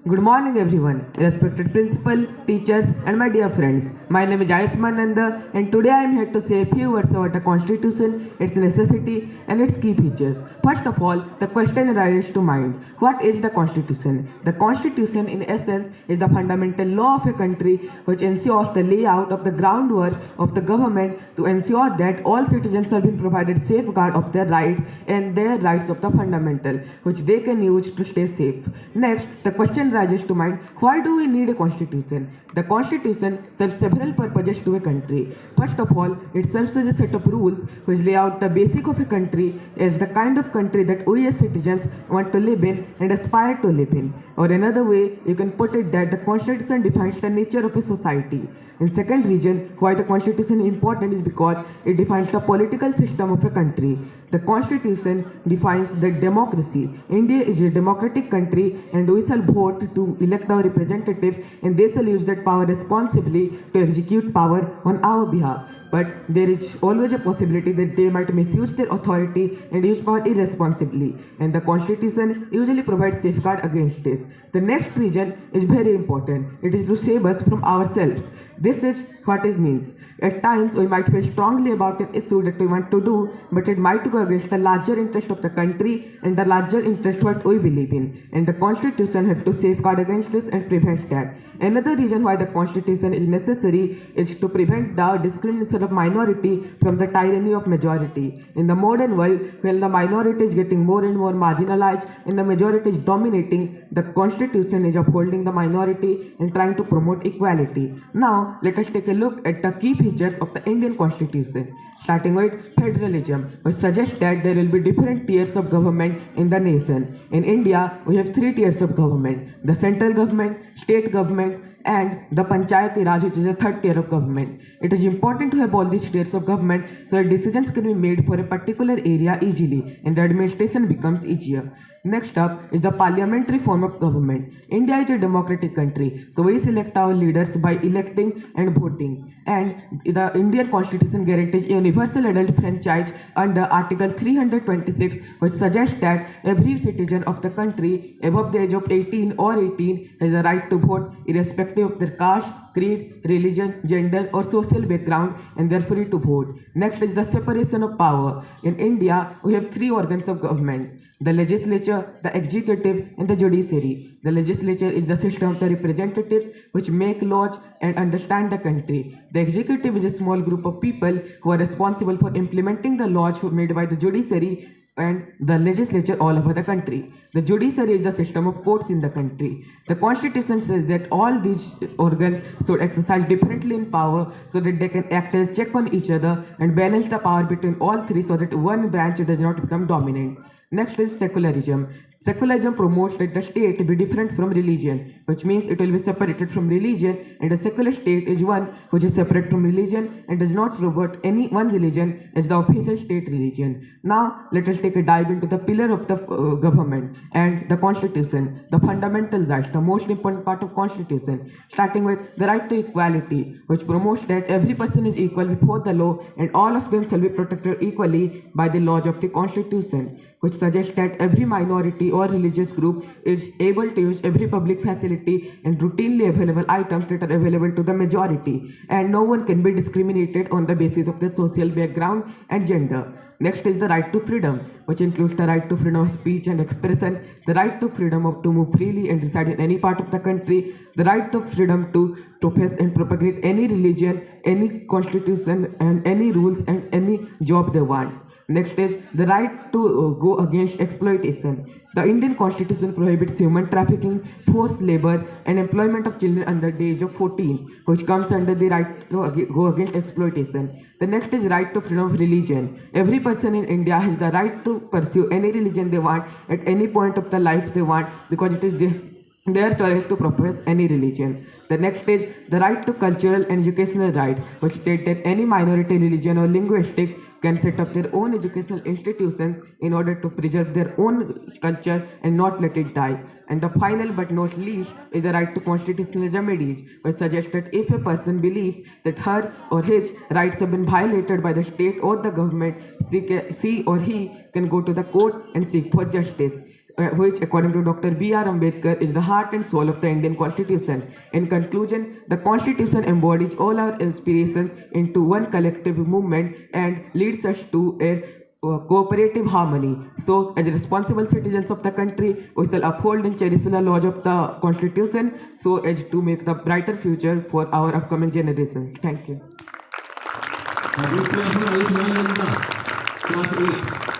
Good morning, everyone, respected principal, teachers, and my dear friends. My name is Ayushman Nanda, and today I am here to say a few words about the Constitution, its necessity, and its key features. First of all, the question arises to mind: what is the Constitution? The Constitution, in essence, is the fundamental law of a country which ensures the layout of the groundwork of the government to ensure that all citizens are being provided safeguard of their rights and their rights of the fundamental, which they can use to stay safe. Next, the question rises to mind: why do we need a constitution? The constitution serves several purposes to a country. First of all, it serves as a set of rules which lay out the basic of a country as the kind of country that we as citizens want to live in and aspire to live in. Or another way, you can put it that the constitution defines the nature of a society. In second reason, why the constitution is important is because it defines the political system of a country. The constitution defines the democracy. India is a democratic country and we shall vote to elect our representatives and they shall use that power responsibly to execute power on our behalf. But there is always a possibility that they might misuse their authority and use power irresponsibly, and the constitution usually provides safeguard against this. The next reason is very important. It is to save us from ourselves. This is what it means. At times, we might feel strongly about an issue that we want to do, but it might go against the larger interest of the country and the larger interest what we believe in. And the Constitution has to safeguard against this and prevent that. Another reason why the Constitution is necessary is to prevent the discrimination of minority from the tyranny of majority. In the modern world, when the minority is getting more and more marginalized and the majority is dominating, the Constitution is upholding the minority and trying to promote equality. Now, let us take a look at the key features of the Indian Constitution. Starting with federalism, which suggests that there will be different tiers of government in the nation. In India, we have three tiers of government: the central government, state government, and the Panchayati Raj, which is the third tier of government. It is important to have all these tiers of government so that decisions can be made for a particular area easily and the administration becomes easier. Next up is the parliamentary form of government. India is a democratic country, so we select our leaders by electing and voting. And the Indian Constitution guarantees universal adult franchise under Article 326, which suggests that every citizen of the country above the age of 18 or 18 has the right to vote irrespective of their caste, creed, religion, gender, or social background, and they are free to vote. Next is the separation of power. In India, we have three organs of government: the legislature, the executive, and the judiciary. The legislature is the system of the representatives which make laws and understand the country. The executive is a small group of people who are responsible for implementing the laws made by the judiciary and the legislature all over the country. The judiciary is the system of courts in the country. The constitution says that all these organs should exercise differently in power so that they can act as check on each other and balance the power between all three so that one branch does not become dominant. Next is secularism. Secularism promotes that the state be different from religion, which means it will be separated from religion, and a secular state is one which is separate from religion and does not promote any one religion as the official state religion. Now, let us take a dive into the pillar of the government and the constitution, the fundamental rights, the most important part of constitution, starting with the right to equality, which promotes that every person is equal before the law and all of them shall be protected equally by the laws of the constitution, which suggests that every minority or religious group is able to use every public facility and routinely available items that are available to the majority, and no one can be discriminated on the basis of their social background and gender. Next is the right to freedom, which includes the right to freedom of speech and expression, the right to freedom to move freely and reside in any part of the country, the right to freedom to profess and propagate any religion, any constitution, and any rules and any job they want. Next is the right to go against exploitation. The Indian Constitution prohibits human trafficking, forced labor, and employment of children under the age of 14, which comes under the right to go against exploitation. The next is right to freedom of religion. Every person in India has the right to pursue any religion they want at any point of their life they want because it is their choice to profess any religion. The next is the right to cultural and educational rights, which state that any minority religion or linguistic can set up their own educational institutions in order to preserve their own culture and not let it die. And the final but not least is the right to constitutional remedies, which suggests that if a person believes that her or his rights have been violated by the state or the government, she or he can go to the court and seek for justice. which, according to Dr. B.R. Ambedkar, is the heart and soul of the Indian Constitution. In conclusion, the Constitution embodies all our inspirations into one collective movement and leads us to a cooperative harmony. So, as responsible citizens of the country, we shall uphold and cherish the laws of the Constitution so as to make the brighter future for our upcoming generations. Thank you. Class 8.